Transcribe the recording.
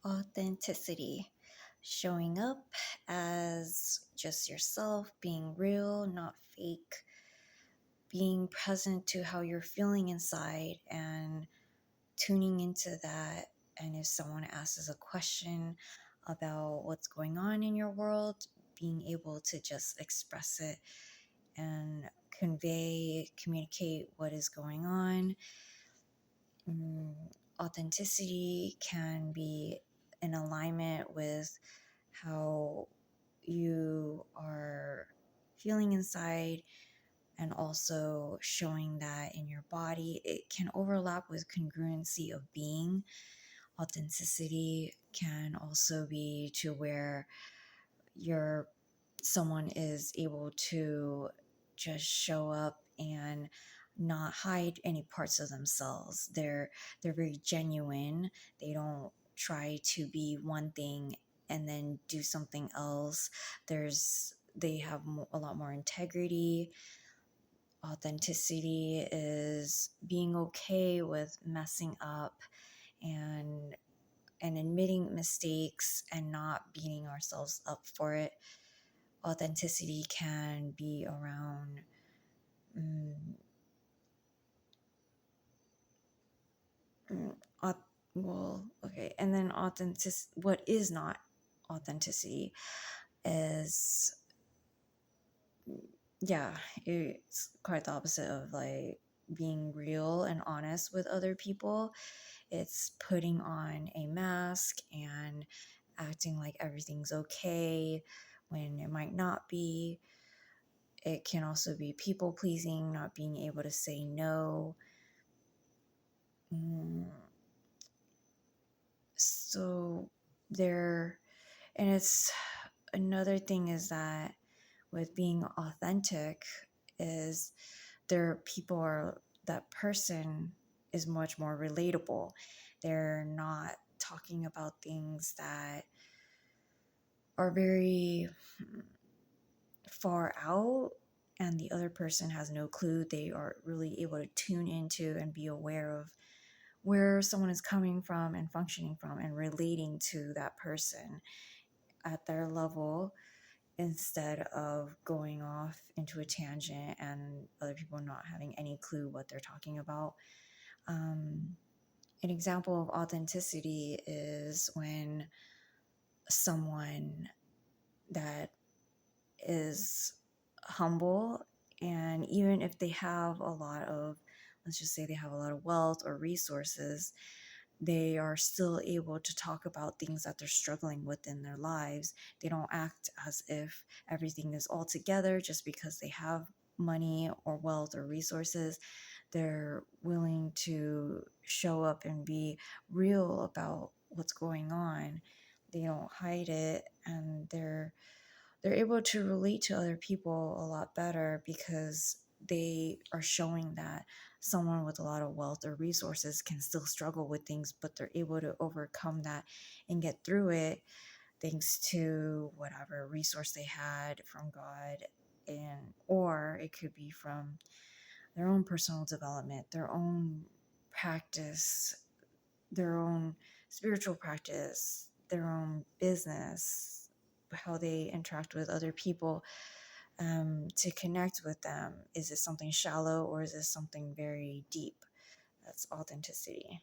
Authenticity, showing up as just yourself, being real, not fake, being present to how you're feeling inside and tuning into that. And if someone asks a question about what's going on in your world, being able to just express it and communicate what is going on. Authenticity can be in alignment with how you are feeling inside and also showing that in your body. It can overlap with congruency of being. Authenticity can also be to where someone is able to just show up and not hide any parts of themselves. They're very genuine. They don't try to be one thing and then do something else. They have a lot more integrity. Authenticity is being okay with messing up and admitting mistakes and not beating ourselves up for it. Authenticity can be around and then what is not authenticity is, it's quite the opposite of like being real and honest with other people. It's putting on a mask and acting like everything's okay when it might not be. It can also be people pleasing, not being able to say no. So there, and it's another thing is that with being authentic is that person is much more relatable. They're not talking about things that are very far out and the other person has no clue. They are really able to tune into and be aware of where someone is coming from and functioning from and relating to that person at their level, instead of going off into a tangent and other people not having any clue what they're talking about. An example of authenticity is when someone that is humble, and even if they have let's just say they have a lot of wealth or resources, they are still able to talk about things that they're struggling with in their lives. They don't act as if everything is all together just because they have money or wealth or resources. They're willing to show up and be real about what's going on. They don't hide it, and they're able to relate to other people a lot better because they are showing that someone with a lot of wealth or resources can still struggle with things, but they're able to overcome that and get through it thanks to whatever resource they had from God, or it could be from their own personal development, their own practice, their own spiritual practice, their own business, how they interact with other people, to connect with them. Is it something shallow or is it something very deep? That's authenticity.